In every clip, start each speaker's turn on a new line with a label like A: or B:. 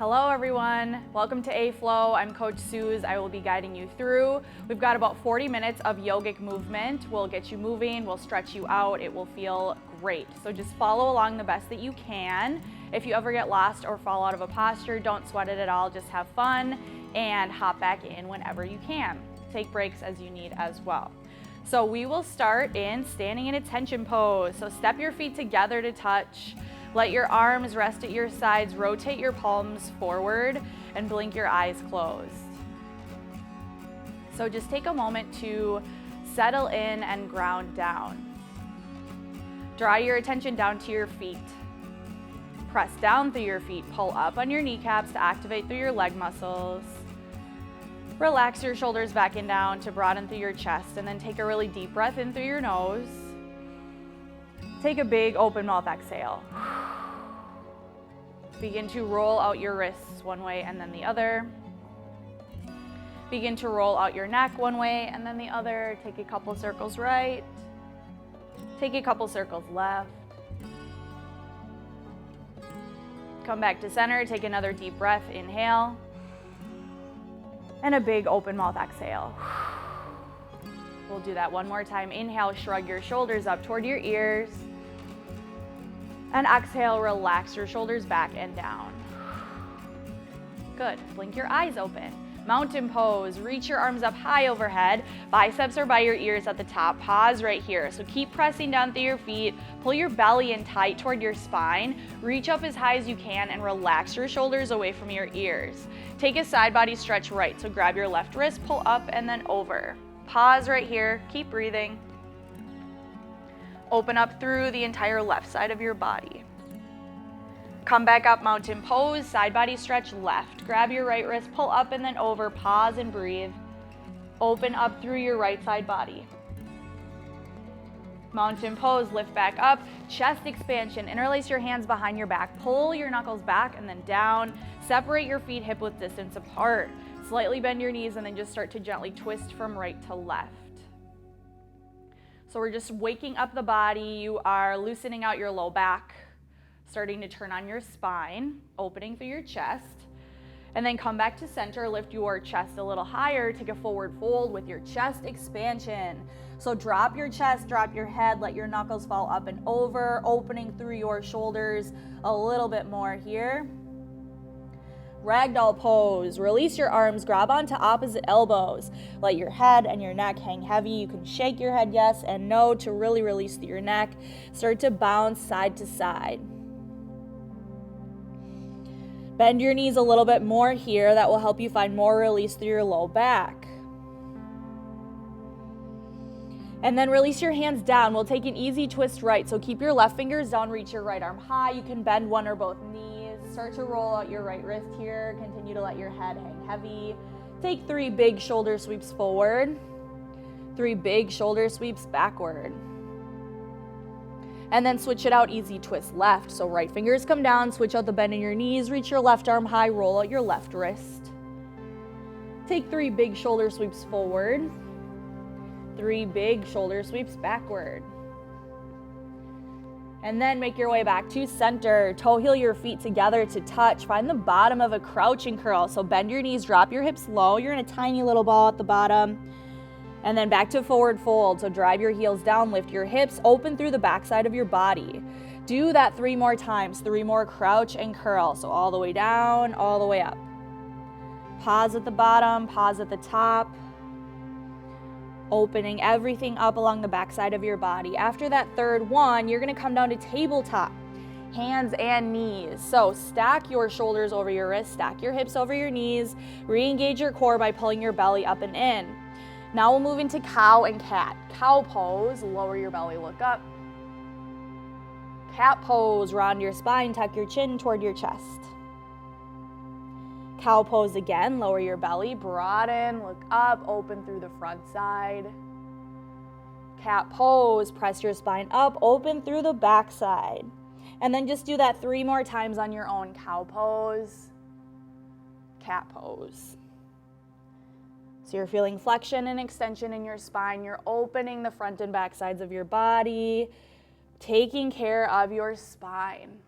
A: Hello everyone, welcome to AFlow. I'm Coach Suze. I will be guiding you through. We've got about 40 minutes of yogic movement. We'll get you moving, we'll stretch you out, it will feel great. So just follow along the best that you can. If you ever get lost or fall out of a posture, don't sweat it at all, just have fun and hop back in whenever you can. Take breaks as you need as well. So we will start in standing in attention pose. So step your feet together to touch. Let your arms rest at your sides, rotate your palms forward, and blink your eyes closed. So just take a moment to settle in and ground down. Draw your attention down to your feet. Press down through your feet, pull up on your kneecaps to activate through your leg muscles. Relax your shoulders back and down to broaden through your chest, and then take a really deep breath in through your nose. Take a big open mouth exhale. Begin to roll out your wrists one way and then the other. Begin to roll out your neck one way and then the other. Take a couple circles right. Take a couple circles left. Come back to center. Take another deep breath. Inhale. And a big open mouth exhale. We'll do that one more time. Inhale, shrug your shoulders up toward your ears. And exhale, relax your shoulders back and down. Good. Blink your eyes open. Mountain pose. Reach your arms up high overhead. Biceps are by your ears at the top. Pause right here. So keep pressing down through your feet. Pull your belly in tight toward your spine. Reach up as high as you can and relax your shoulders away from your ears. Take a side body stretch right. So grab your left wrist, pull up and then over. Pause right here. Keep breathing. Open up through the entire left side of your body. Come back up, mountain pose, side body stretch left. Grab your right wrist, pull up and then over, pause and breathe. Open up through your right side body. Mountain pose, lift back up, chest expansion, interlace your hands behind your back, pull your knuckles back and then down. Separate your feet hip width distance apart. Slightly bend your knees and then just start to gently twist from right to left. So we're just waking up the body. You are loosening out your low back, starting to turn on your spine, opening through your chest, and then come back to center. Lift your chest a little higher. Take a forward fold with your chest expansion. So drop your chest, drop your head, let your knuckles fall up and over, opening through your shoulders a little bit more here. Ragdoll pose. Release your arms, grab onto opposite elbows. Let your head and your neck hang heavy. You can shake your head yes and no to really release through your neck. Start to bounce side to side. Bend your knees a little bit more here. That will help you find more release through your low back. And then release your hands down. We'll take an easy twist right. So keep your left fingers down, reach your right arm high. You can bend one or both knees. Start to roll out your right wrist here. Continue to let your head hang heavy. Take 3 big shoulder sweeps forward. 3 big shoulder sweeps backward. And then switch it out, easy twist left. So right fingers come down, switch out the bend in your knees, reach your left arm high, roll out your left wrist. Take 3 big shoulder sweeps forward. 3 big shoulder sweeps backward. And then make your way back to center. Toe heel your feet together to touch. Find the bottom of a crouching curl. So bend your knees, drop your hips low. You're in a tiny little ball at the bottom. And then back to forward fold. So drive your heels down, lift your hips, open through the backside of your body. Do that 3 more times. 3 more crouch and curl. So all the way down, all the way up. Pause at the bottom, pause at the top. Opening everything up along the backside of your body. After that third one, you're gonna come down to tabletop, hands and knees. So stack your shoulders over your wrists, stack your hips over your knees, re-engage your core by pulling your belly up and in. Now we'll move into cow and cat. Cow pose, lower your belly, look up. Cat pose, round your spine, tuck your chin toward your chest. Cow pose again, lower your belly, broaden, look up, open through the front side. Cat pose, press your spine up, open through the back side. And then just do that 3 more times on your own. Cow pose, cat pose. So you're feeling flexion and extension in your spine. You're opening the front and back sides of your body, taking care of your spine.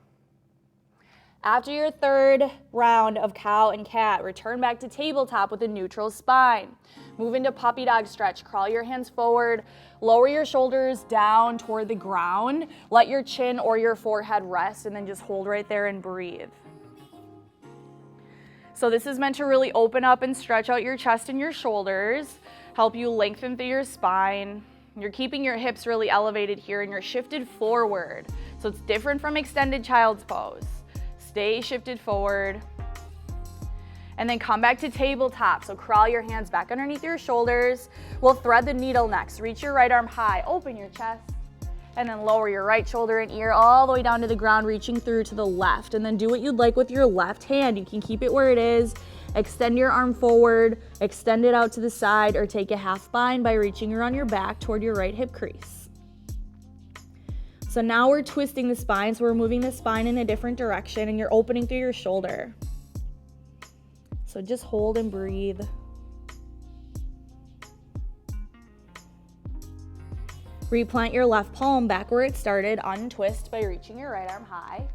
A: After your third round of cow and cat, return back to tabletop with a neutral spine. Move into puppy dog stretch. Crawl your hands forward, lower your shoulders down toward the ground. Let your chin or your forehead rest, and then just hold right there and breathe. So this is meant to really open up and stretch out your chest and your shoulders, help you lengthen through your spine. You're keeping your hips really elevated here, and you're shifted forward. So it's different from extended child's pose. Stay shifted forward. And then come back to tabletop. So crawl your hands back underneath your shoulders. We'll thread the needle next. Reach your right arm high, open your chest, and then lower your right shoulder and ear all the way down to the ground, reaching through to the left. And then do what you'd like with your left hand. You can keep it where it is. Extend your arm forward, extend it out to the side, or take a half bind by reaching around your back toward your right hip crease. So now we're twisting the spine, so we're moving the spine in a different direction, and you're opening through your shoulder. So just hold and breathe. Replant your left palm back where it started, untwist by reaching your right arm high,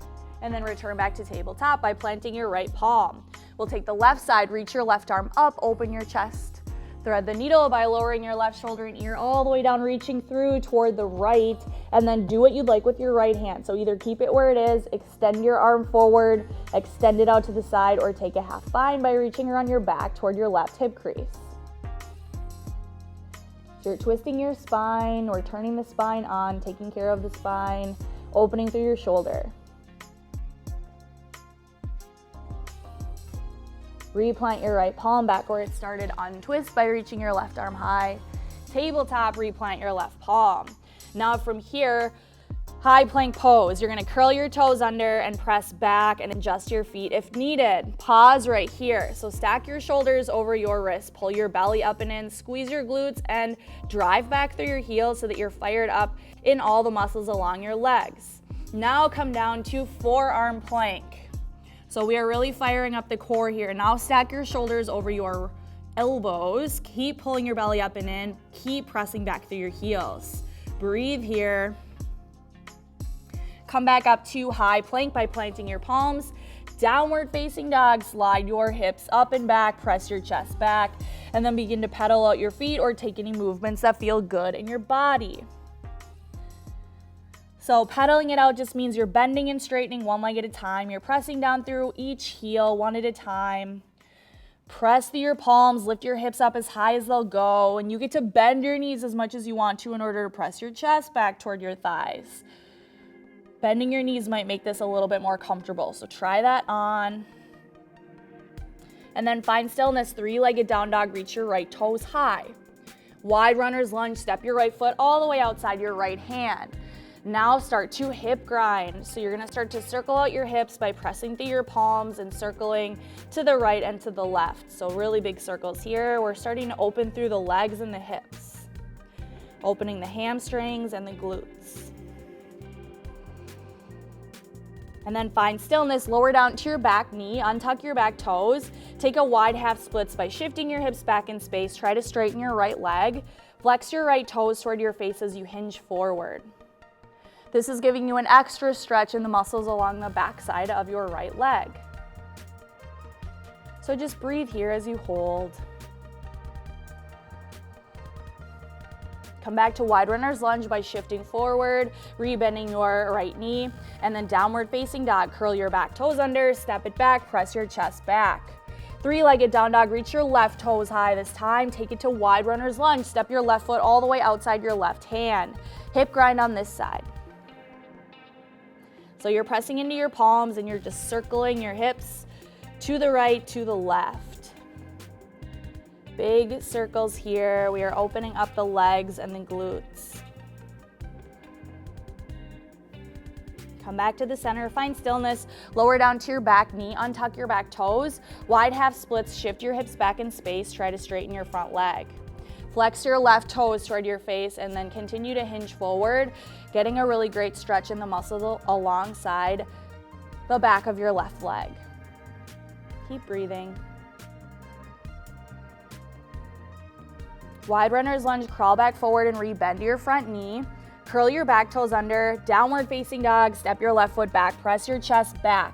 A: and then return back to tabletop by planting your right palm. We'll take the left side, reach your left arm up, open your chest. Thread the needle by lowering your left shoulder and ear all the way down, reaching through toward the right, and then do what you'd like with your right hand. So either keep it where it is, extend your arm forward, extend it out to the side, or take a half bind by reaching around your back toward your left hip crease. So you're twisting your spine or turning the spine on, taking care of the spine, opening through your shoulder. Replant your right palm back where it started, untwist by reaching your left arm high. Tabletop, replant your left palm. Now from here, high plank pose. You're gonna curl your toes under and press back and adjust your feet if needed. Pause right here. So stack your shoulders over your wrists, pull your belly up and in, squeeze your glutes, and drive back through your heels so that you're fired up in all the muscles along your legs. Now come down to forearm plank. So we are really firing up the core here. Now stack your shoulders over your elbows. Keep pulling your belly up and in. Keep pressing back through your heels. Breathe here. Come back up to high plank by planting your palms. Downward facing dog, slide your hips up and back, press your chest back, and then begin to pedal out your feet or take any movements that feel good in your body. So pedaling it out just means you're bending and straightening one leg at a time. You're pressing down through each heel one at a time. Press through your palms, lift your hips up as high as they'll go, and you get to bend your knees as much as you want to in order to press your chest back toward your thighs. Bending your knees might make this a little bit more comfortable, so try that on. And then find stillness, three-legged down dog, reach your right toes high. Wide runner's lunge, step your right foot all the way outside your right hand. Now start to hip grind. So you're gonna start to circle out your hips by pressing through your palms and circling to the right and to the left. So really big circles here. We're starting to open through the legs and the hips, opening the hamstrings and the glutes. And then find stillness, lower down to your back knee, untuck your back toes, take a wide half splits by shifting your hips back in space. Try to straighten your right leg, flex your right toes toward your face as you hinge forward. This is giving you an extra stretch in the muscles along the back side of your right leg. So just breathe here as you hold. Come back to wide runner's lunge by shifting forward, rebending your right knee, and then downward facing dog. Curl your back toes under, step it back, press your chest back. Three-legged down dog, reach your left toes high this time. Take it to wide runner's lunge. Step your left foot all the way outside your left hand. Hip grind on this side. So you're pressing into your palms and you're just circling your hips to the right, to the left. Big circles here. We are opening up the legs and the glutes. Come back to the center, find stillness, lower down to your back knee, untuck your back toes, wide half splits, shift your hips back in space, try to straighten your front leg. Flex your left toes toward your face and then continue to hinge forward, getting a really great stretch in the muscles alongside the back of your left leg. Keep breathing. Wide runner's lunge, crawl back forward and rebend your front knee. Curl your back toes under, downward facing dog, step your left foot back, press your chest back.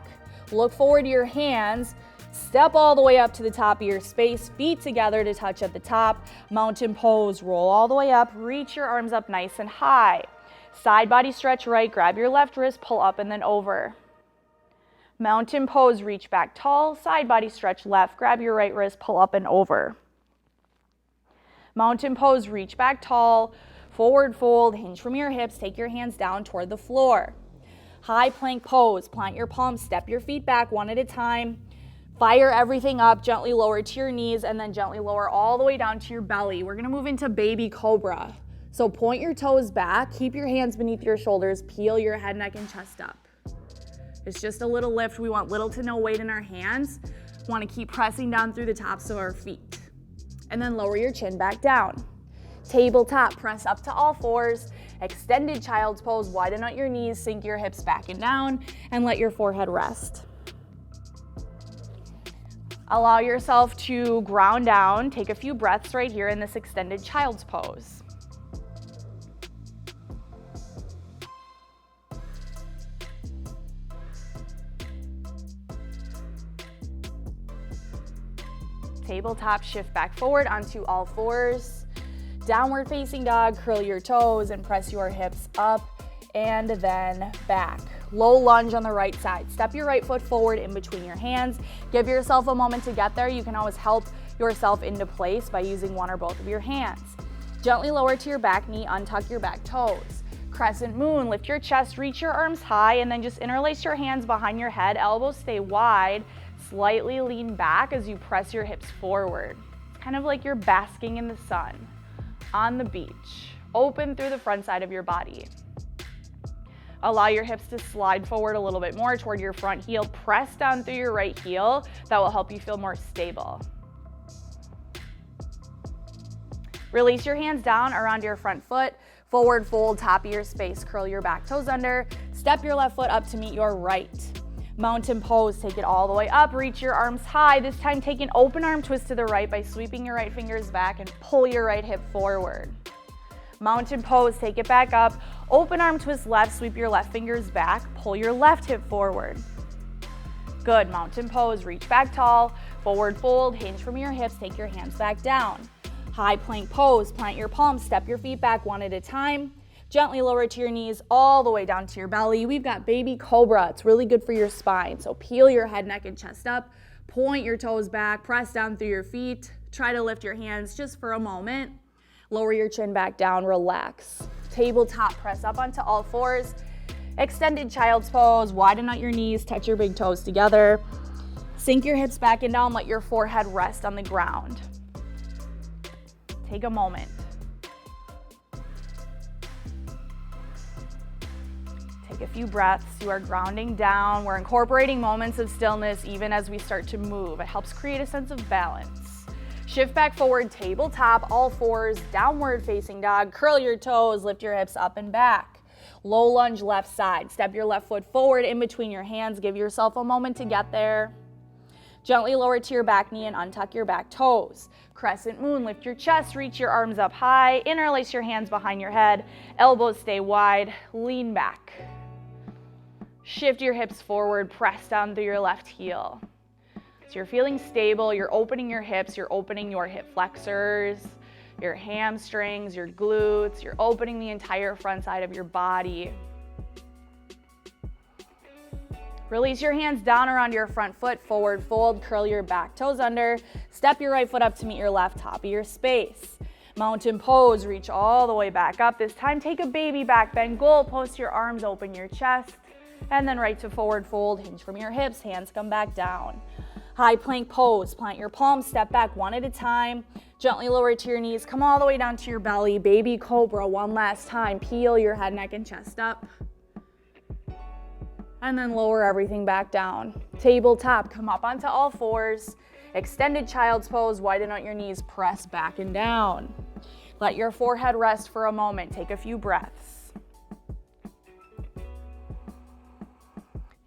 A: Look forward to your hands. Step all the way up to the top of your space, feet together to touch at the top. Mountain pose, roll all the way up, reach your arms up nice and high. Side body stretch right, grab your left wrist, pull up and then over. Mountain pose, reach back tall, side body stretch left, grab your right wrist, pull up and over. Mountain pose, reach back tall, forward fold, hinge from your hips, take your hands down toward the floor. High plank pose, plant your palms, step your feet back one at a time. Fire everything up, gently lower to your knees and then gently lower all the way down to your belly. We're gonna move into baby cobra. So point your toes back, keep your hands beneath your shoulders, peel your head, neck, and chest up. It's just a little lift. We want little to no weight in our hands. Want to keep pressing down through the tops of our feet. And then lower your chin back down. Tabletop, press up to all fours. Extended child's pose, widen out your knees, sink your hips back and down, and let your forehead rest. Allow yourself to ground down. Take a few breaths right here in this extended child's pose. Tabletop, shift back forward onto all fours. Downward facing dog, curl your toes and press your hips up and then back. Low lunge on the right side. Step your right foot forward in between your hands. Give yourself a moment to get there. You can always help yourself into place by using one or both of your hands. Gently lower to your back knee, untuck your back toes. Crescent moon, lift your chest, reach your arms high, and then just interlace your hands behind your head. Elbows stay wide. Slightly lean back as you press your hips forward. It's kind of like you're basking in the sun on the beach. Open through the front side of your body. Allow your hips to slide forward a little bit more toward your front heel. Press down through your right heel. That will help you feel more stable. Release your hands down around your front foot. Forward fold, top of your space. Curl your back toes under. Step your left foot up to meet your right. Mountain pose, take it all the way up, reach your arms high. This time take an open arm twist to the right by sweeping your right fingers back and pull your right hip forward. Mountain pose, take it back up, open arm twist left, sweep your left fingers back, pull your left hip forward. Good, mountain pose, reach back tall, forward fold, hinge from your hips, take your hands back down. High plank pose, plant your palms, step your feet back one at a time. Gently lower to your knees all the way down to your belly. We've got baby cobra. It's really good for your spine. So peel your head, neck, and chest up. Point your toes back. Press down through your feet. Try to lift your hands just for a moment. Lower your chin back down. Relax. Tabletop, press up onto all fours. Extended child's pose. Widen out your knees. Touch your big toes together. Sink your hips back and down. Let your forehead rest on the ground. Take a moment. Take a few breaths. You are grounding down. We're incorporating moments of stillness even as we start to move. It helps create a sense of balance. Shift back forward, tabletop, all fours, downward facing dog. Curl your toes, lift your hips up and back. Low lunge left side. Step your left foot forward in between your hands. Give yourself a moment to get there. Gently lower to your back knee and untuck your back toes. Crescent moon, lift your chest, reach your arms up high, interlace your hands behind your head, elbows stay wide, lean back. Shift your hips forward, press down through your left heel. So you're feeling stable, you're opening your hips, you're opening your hip flexors, your hamstrings, your glutes, you're opening the entire front side of your body. Release your hands down around your front foot, forward fold, curl your back toes under, step your right foot up to meet your left, top of your space. Mountain pose, reach all the way back up. This time take a baby back bend, goal post your arms, open your chest, and then right to forward fold, hinge from your hips, hands come back down. High plank pose, plant your palms, step back one at a time, gently lower to your knees, come all the way down to your belly, baby cobra, one last time, peel your head, neck, and chest up. And then lower everything back down. Tabletop, come up onto all fours. Extended child's pose, widen out your knees, press back and down. Let your forehead rest for a moment. Take a few breaths.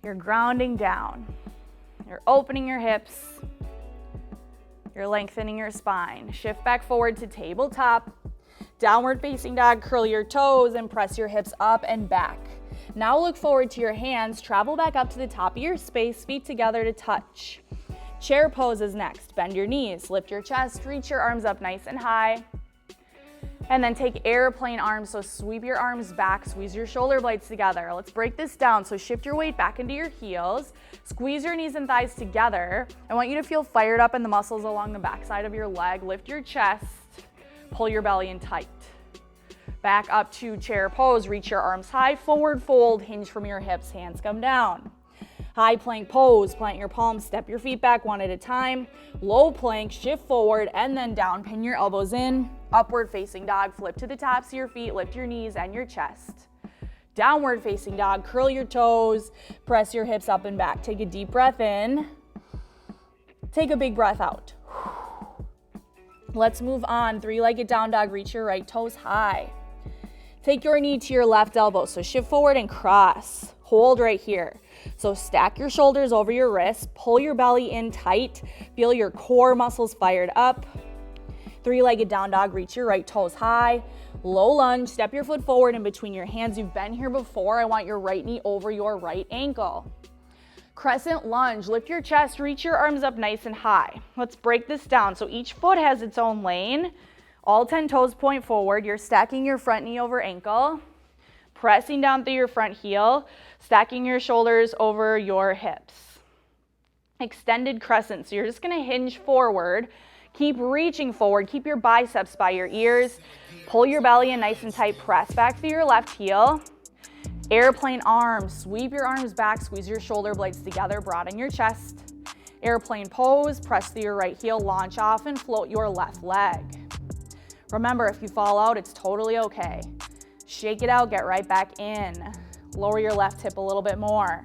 A: You're grounding down. You're opening your hips. You're lengthening your spine. Shift back forward to tabletop. Downward facing dog, curl your toes and press your hips up and back. Now look forward to your hands, travel back up to the top of your space, feet together to touch. Chair pose is next. Bend your knees, lift your chest, reach your arms up nice and high. And then take airplane arms, so sweep your arms back, squeeze your shoulder blades together. Let's break this down. So shift your weight back into your heels, squeeze your knees and thighs together. I want you to feel fired up in the muscles along the backside of your leg. Lift your chest, pull your belly in tight. Back up to chair pose, reach your arms high, forward fold, hinge from your hips, hands come down. High plank pose, plant your palms, step your feet back one at a time. Low plank, shift forward and then down, pin your elbows in. Upward facing dog, flip to the tops of your feet, lift your knees and your chest. Downward facing dog, curl your toes, press your hips up and back. Take a deep breath in. Take a big breath out. Let's move on. Three-legged down dog, reach your right toes high. Take your knee to your left elbow, so shift forward and cross. Hold right here. So stack your shoulders over your wrists, pull your belly in tight, feel your core muscles fired up. Three-legged down dog, reach your right toes high. Low lunge, step your foot forward in between your hands. You've been here before. I want your right knee over your right ankle. Crescent lunge, lift your chest, reach your arms up nice and high. Let's break this down. So each foot has its own lane. All 10 toes point forward. You're stacking your front knee over ankle, pressing down through your front heel, stacking your shoulders over your hips. Extended crescent, so you're just gonna hinge forward. Keep reaching forward, keep your biceps by your ears. Pull your belly in nice and tight, press back through your left heel. Airplane arms, sweep your arms back, squeeze your shoulder blades together, broaden your chest. Airplane pose, press through your right heel, launch off and float your left leg. Remember, if you fall out, it's totally okay. Shake it out, get right back in. Lower your left hip a little bit more.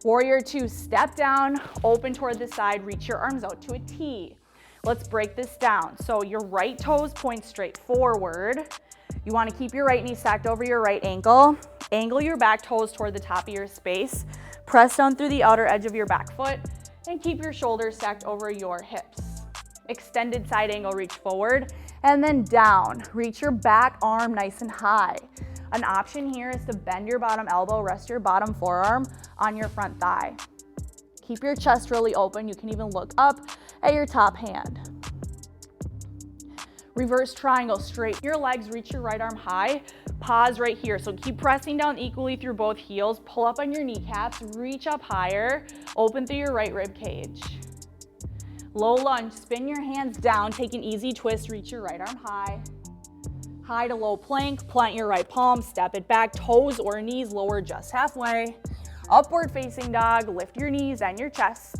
A: Warrior two, step down, open toward the side, reach your arms out to a T. Let's break this down. So your right toes point straight forward. You want to keep your right knee stacked over your right ankle. Angle your back toes toward the top of your space. Press down through the outer edge of your back foot and keep your shoulders stacked over your hips. Extended side angle, reach forward and then down. Reach your back arm nice and high. An option here is to bend your bottom elbow, rest your bottom forearm on your front thigh. Keep your chest really open. You can even look up at your top hand. Reverse triangle, straighten your legs, reach your right arm high. Pause right here. So keep pressing down equally through both heels. Pull up on your kneecaps, reach up higher, open through your right rib cage. Low lunge, spin your hands down, take an easy twist, reach your right arm high. High to low plank, plant your right palm, step it back, toes or knees lower just halfway. Upward facing dog, lift your knees and your chest.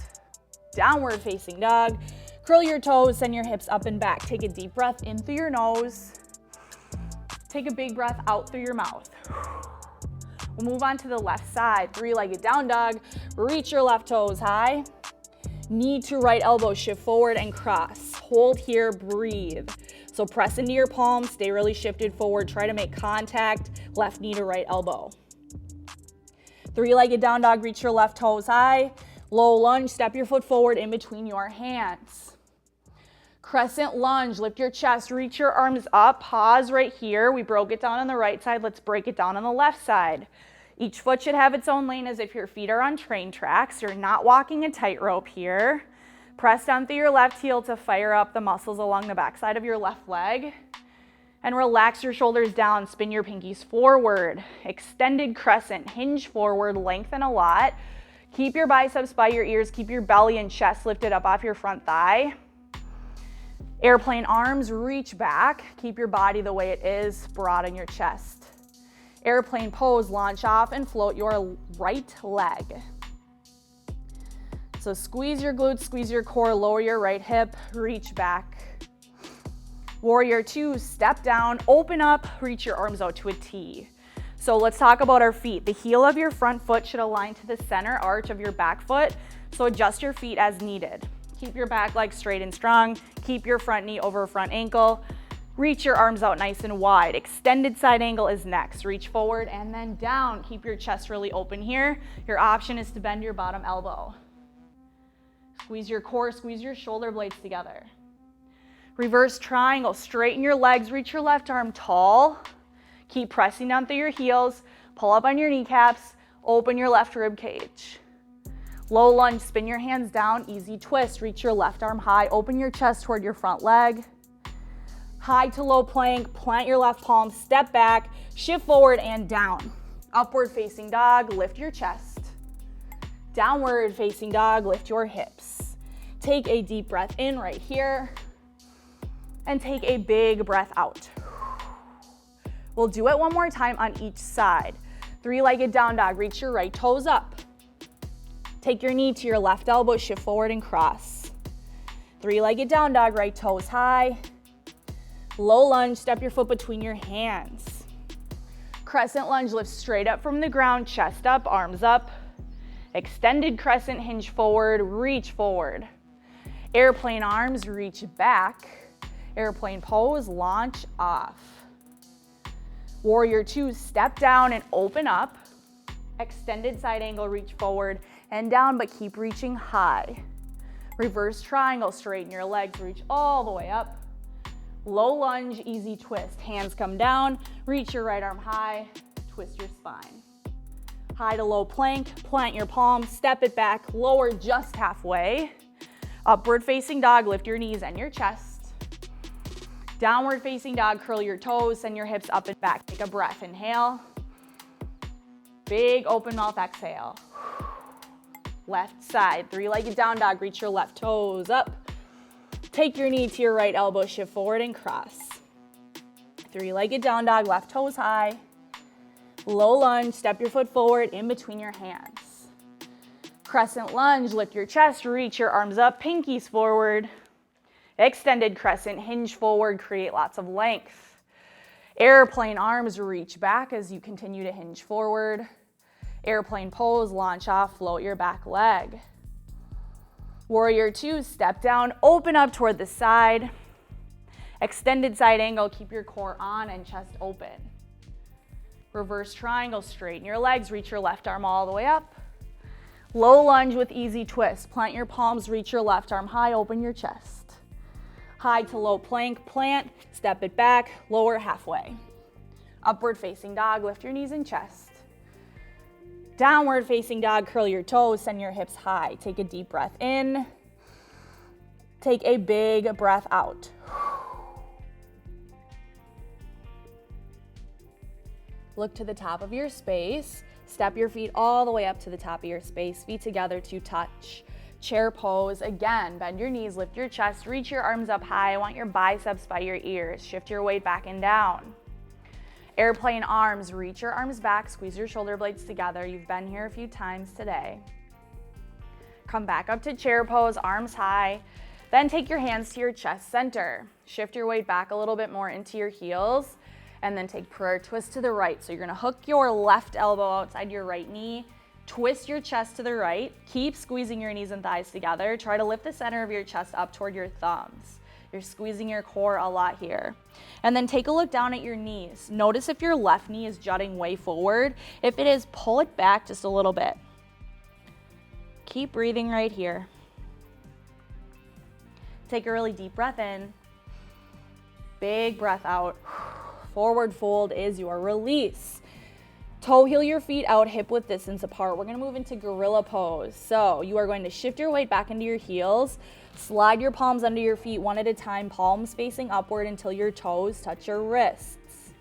A: Downward facing dog, curl your toes, send your hips up and back. Take a deep breath in through your nose. Take a big breath out through your mouth. We'll move on to the left side, three-legged down dog. Reach your left toes high. Knee to right elbow, shift forward and cross. Hold here, breathe. So press into your palms, stay really shifted forward. Try to make contact, left knee to right elbow. Three-legged down dog, reach your left toes high. Low lunge, step your foot forward in between your hands. Crescent lunge, lift your chest, reach your arms up, pause right here. We broke it down on the right side, let's break it down on the left side. Each foot should have its own lane as if your feet are on train tracks. You're not walking a tightrope here. Press down through your left heel to fire up the muscles along the backside of your left leg. And relax your shoulders down, spin your pinkies forward. Extended crescent, hinge forward, lengthen a lot. Keep your biceps by your ears, keep your belly and chest lifted up off your front thigh. Airplane arms, reach back. Keep your body the way it is, broaden your chest. Airplane pose, launch off and float your right leg. So squeeze your glutes, squeeze your core, lower your right hip, reach back. Warrior two, step down, open up, reach your arms out to a T. So let's talk about our feet. The heel of your front foot should align to the center arch of your back foot, so adjust your feet as needed. Keep your back leg straight and strong, keep your front knee over front ankle, reach your arms out nice and wide. Extended side angle is next. Reach forward and then down. Keep your chest really open here. Your option is to bend your bottom elbow. Squeeze your core, squeeze your shoulder blades together. Reverse triangle, straighten your legs, reach your left arm tall. Keep pressing down through your heels. Pull up on your kneecaps, open your left rib cage. Low lunge, spin your hands down, easy twist, reach your left arm high, open your chest toward your front leg. High to low plank, plant your left palm, step back, shift forward and down. Upward facing dog, lift your chest. Downward facing dog, lift your hips. Take a deep breath in right here and take a big breath out. We'll do it one more time on each side. Three-legged down dog, reach your right toes up. Take your knee to your left elbow, shift forward and cross. Three-legged down dog, right toes high. Low lunge, step your foot between your hands. Crescent lunge, lift straight up from the ground, chest up, arms up. Extended crescent, hinge forward, reach forward. Airplane arms, reach back. Airplane pose, launch off. Warrior two, step down and open up. Extended side angle, reach forward and down, but keep reaching high. Reverse triangle, straighten your legs, reach all the way up. Low lunge, easy twist. Hands come down, reach your right arm high, twist your spine. High to low plank, plant your palm, step it back, lower just halfway. Upward facing dog, lift your knees and your chest. Downward facing dog, curl your toes, send your hips up and back. Take a breath, inhale. Big open mouth exhale. Left side, three-legged down dog, reach your left toes up. Take your knee to your right elbow, shift forward and cross. Three-legged down dog, left toes high. Low lunge, step your foot forward in between your hands. Crescent lunge, lift your chest, reach your arms up, pinkies forward. Extended crescent, hinge forward, create lots of length. Airplane arms, reach back as you continue to hinge forward. Airplane pose, launch off, float your back leg. Warrior two, step down, open up toward the side. Extended side angle, keep your core on and chest open. Reverse triangle, straighten your legs, reach your left arm all the way up. Low lunge with easy twist. Plant your palms, reach your left arm high, open your chest. High to low plank, plant, step it back, lower halfway. Upward facing dog, lift your knees and chest. Downward facing dog, curl your toes, send your hips high. Take a deep breath in. Take a big breath out. Look to the top of your space. Step your feet all the way up to the top of your space. Feet together to touch. Chair pose. Again, bend your knees, lift your chest, reach your arms up high. I want your biceps by your ears. Shift your weight back and down. Airplane arms, reach your arms back, squeeze your shoulder blades together. You've been here a few times today. Come back up to chair pose, arms high. Then take your hands to your chest center. Shift your weight back a little bit more into your heels. And then take prayer twist to the right. So you're gonna hook your left elbow outside your right knee, twist your chest to the right, keep squeezing your knees and thighs together. Try to lift the center of your chest up toward your thumbs. You're squeezing your core a lot here. And then take a look down at your knees. Notice if your left knee is jutting way forward. If it is, pull it back just a little bit. Keep breathing right here. Take a really deep breath in. Big breath out. Forward fold is your release. Toe heel your feet out, hip width distance apart. We're gonna move into gorilla pose. So you are going to shift your weight back into your heels, slide your palms under your feet one at a time, palms facing upward until your toes touch your wrists.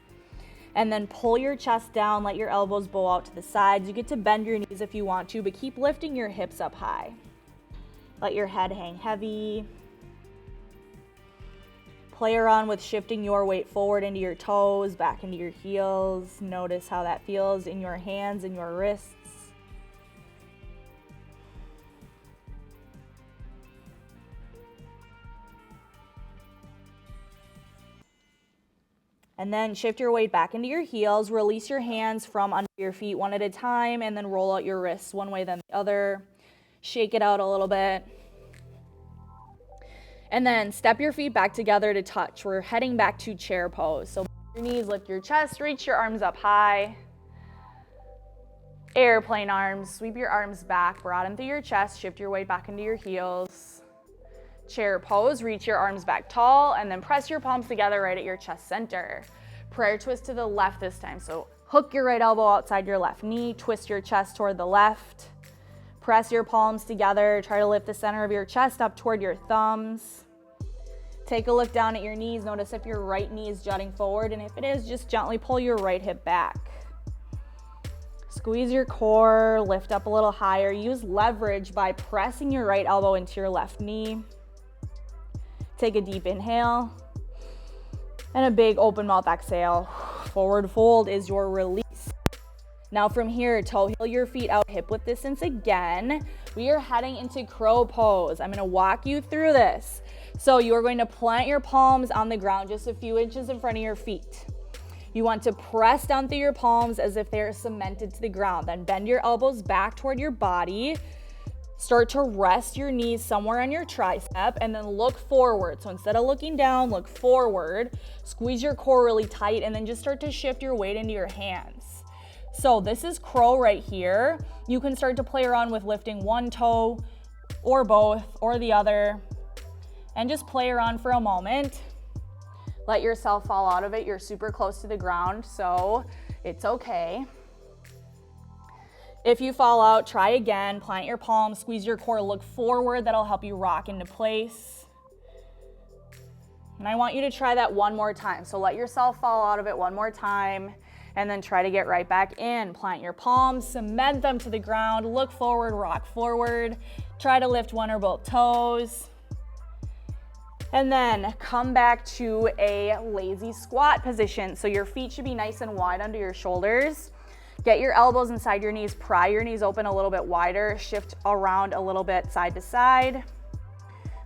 A: And then pull your chest down, let your elbows bow out to the sides. You get to bend your knees if you want to, but keep lifting your hips up high. Let your head hang heavy. Play around with shifting your weight forward into your toes, back into your heels. Notice how that feels in your hands and your wrists. And then shift your weight back into your heels. Release your hands from under your feet one at a time, and then roll out your wrists one way then the other. Shake it out a little bit. And then step your feet back together to touch. We're heading back to chair pose. So bend your knees, lift your chest, reach your arms up high. Airplane arms, sweep your arms back, broaden through your chest, shift your weight back into your heels. Chair pose, reach your arms back tall, and then press your palms together right at your chest center. Prayer twist to the left this time. So Hook your right elbow outside your left knee, twist your chest toward the left. Press your palms together, try to lift the center of your chest up toward your thumbs. Take a look down at your knees, notice if your right knee is jutting forward, and if it is, just gently pull your right hip back. Squeeze your core, lift up a little higher. Use leverage by pressing your right elbow into your left knee. Take a deep inhale and a big open mouth exhale. Forward fold is your release. Now from here, toe heel your feet out hip width distance again. We are heading into crow pose. I'm gonna walk you through this. So you are going to plant your palms on the ground just a few inches in front of your feet. You want to press down through your palms as if they are cemented to the ground. Then bend your elbows back toward your body. Start to rest your knees somewhere on your tricep and then look forward. So instead of looking down, look forward. Squeeze your core really tight and then just start to shift your weight into your hands. So this is crow right here. You can start to play around with lifting one toe or both or the other and just play around for a moment. Let yourself fall out of it. You're super close to the ground, so it's okay. If you fall out, try again. Plant your palms, squeeze your core, look forward. That'll help you rock into place. And I want you to try that one more time. So let yourself fall out of it one more time, and then try to get right back in. Plant your palms, cement them to the ground, look forward, rock forward. Try to lift one or both toes. And then come back to a lazy squat position. So your feet should be nice and wide under your shoulders. Get your elbows inside your knees, pry your knees open a little bit wider, shift around a little bit side to side.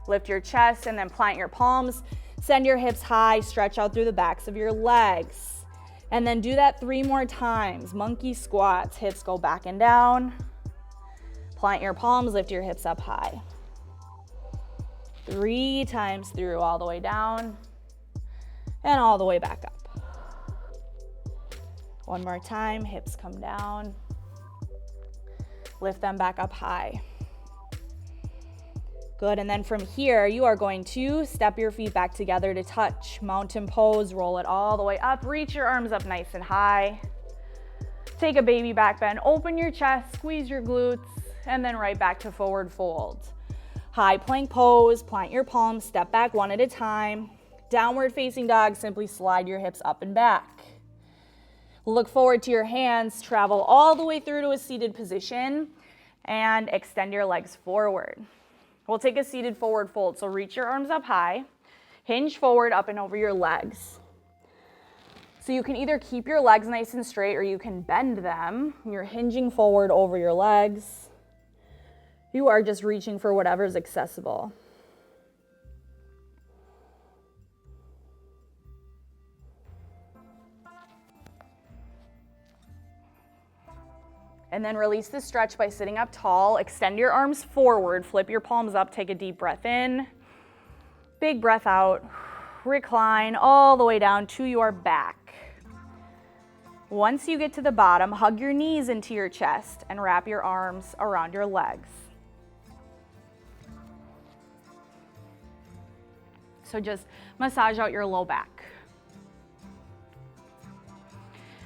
A: Lift your chest and then plant your palms. Send your hips high, stretch out through the backs of your legs. And then do that 3 more times. Monkey squats, hips go back and down. Plant your palms, lift your hips up high. 3 times through, all the way down and all the way back up. One more time, hips come down. Lift them back up high. Good, and then from here, you are going to step your feet back together to touch. Mountain pose, roll it all the way up. Reach your arms up nice and high. Take a baby back bend, open your chest, squeeze your glutes, and then right back to forward fold. High plank pose, plant your palms, step back one at a time. Downward facing dog, simply slide your hips up and back. Look forward to your hands, travel all the way through to a seated position and extend your legs forward. We'll take a seated forward fold. So reach your arms up high, hinge forward up and over your legs. So you can either keep your legs nice and straight or you can bend them. You're hinging forward over your legs. You are just reaching for whatever's accessible. And then release the stretch by sitting up tall. Extend your arms forward, flip your palms up, take a deep breath in. Big breath out. Recline all the way down to your back. Once you get to the bottom, hug your knees into your chest and wrap your arms around your legs. So just massage out your low back.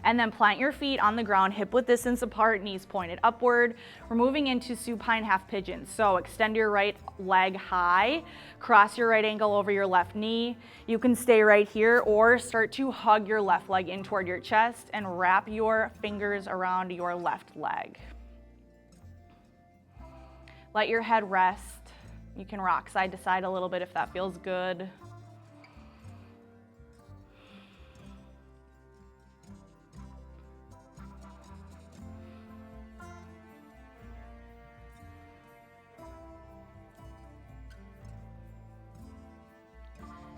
A: And then plant your feet on the ground, hip width distance apart, knees pointed upward. We're moving into supine half pigeon. So extend your right leg high, cross your right ankle over your left knee. You can stay right here or start to hug your left leg in toward your chest and wrap your fingers around your left leg. Let your head rest. You can rock side to side a little bit if that feels good.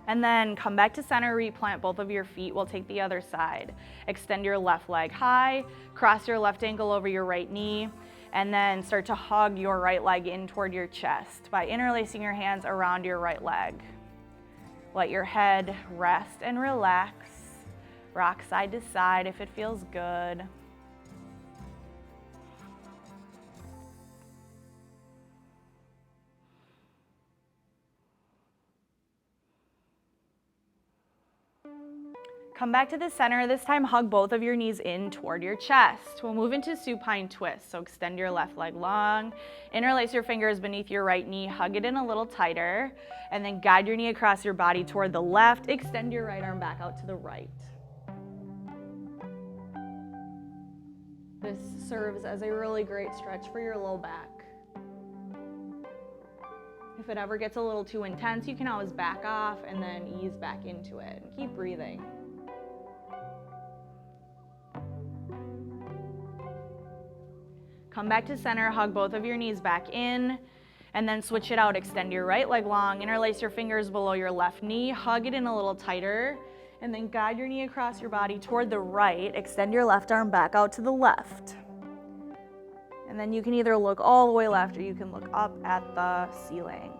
A: And then come back to center, replant both of your feet. We'll take the other side. Extend your left leg high, cross your left ankle over your right knee, and then start to hug your right leg in toward your chest by interlacing your hands around your right leg. Let your head rest and relax. Rock side to side if it feels good. Come back to the center. This time, hug both of your knees in toward your chest. We'll move into Supine Twist. So extend your left leg long. Interlace your fingers beneath your right knee. Hug it in a little tighter. And then guide your knee across your body toward the left. Extend your right arm back out to the right. This serves as a really great stretch for your low back. If it ever gets a little too intense, you can always back off and then ease back into it. Keep breathing. Come back to center, hug both of your knees back in, and then switch it out. Extend your right leg long, interlace your fingers below your left knee, hug it in a little tighter, and then guide your knee across your body toward the right. Extend your left arm back out to the left. And then you can either look all the way left or you can look up at the ceiling.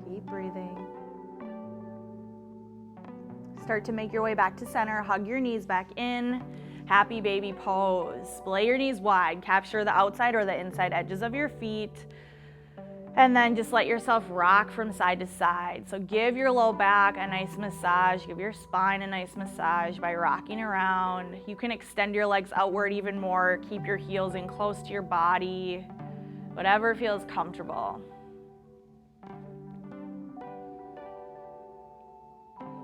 A: Keep breathing. Start to make your way back to center. Hug your knees back in. Happy baby pose. Splay your knees wide. Capture the outside or the inside edges of your feet. And then just let yourself rock from side to side. So give your low back a nice massage. Give your spine a nice massage by rocking around. You can extend your legs outward even more. Keep your heels in close to your body. Whatever feels comfortable.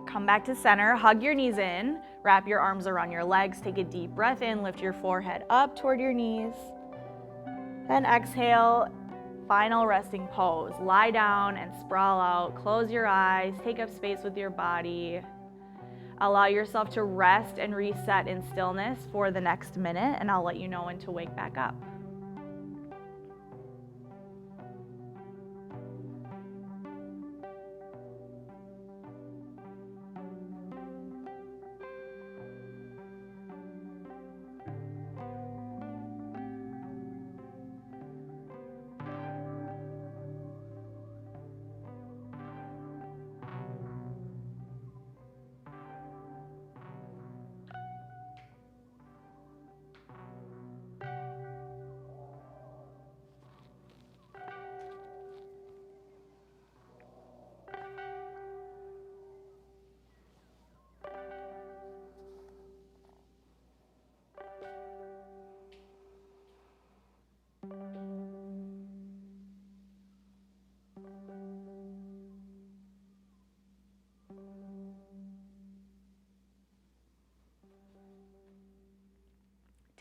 A: Come back to center, hug your knees in, wrap your arms around your legs, take a deep breath in, lift your forehead up toward your knees. Then exhale, final resting pose. Lie down and sprawl out, close your eyes, take up space with your body. Allow yourself to rest and reset in stillness for the next minute, and I'll let you know when to wake back up.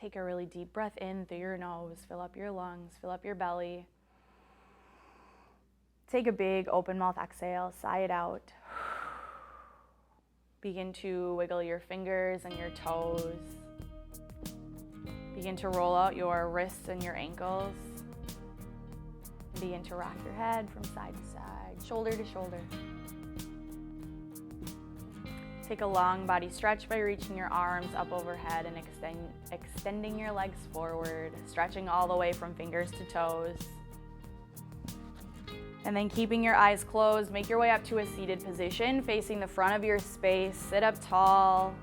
A: Take a really deep breath in through your nose, fill up your lungs, fill up your belly. Take a big open mouth exhale, sigh it out. Begin to wiggle your fingers and your toes. Begin to roll out your wrists and your ankles. Begin to rock your head from side to side, shoulder to shoulder. Take a long body stretch by reaching your arms up overhead and extending your legs forward, stretching all the way from fingers to toes. And then keeping your eyes closed, make your way up to a seated position, facing the front of your space, sit up tall.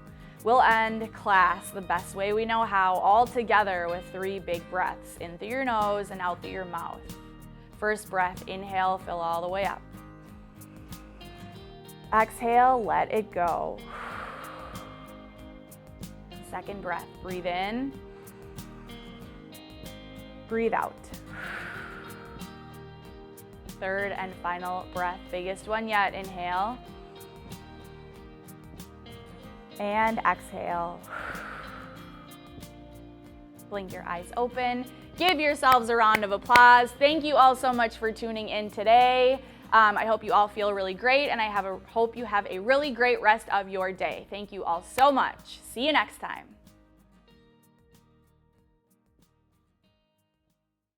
A: We'll end class the best way we know how, all together with 3 big breaths, in through your nose and out through your mouth. First breath, inhale, fill all the way up. Exhale, let it go. Second breath, breathe in, breathe out. Third and final breath, biggest one yet, inhale. And exhale. Blink your eyes open. Give yourselves a round of applause. Thank you all so much for tuning in today. I hope you all feel really great, and I hope you have a really great rest of your day. Thank you all so much. See you next time.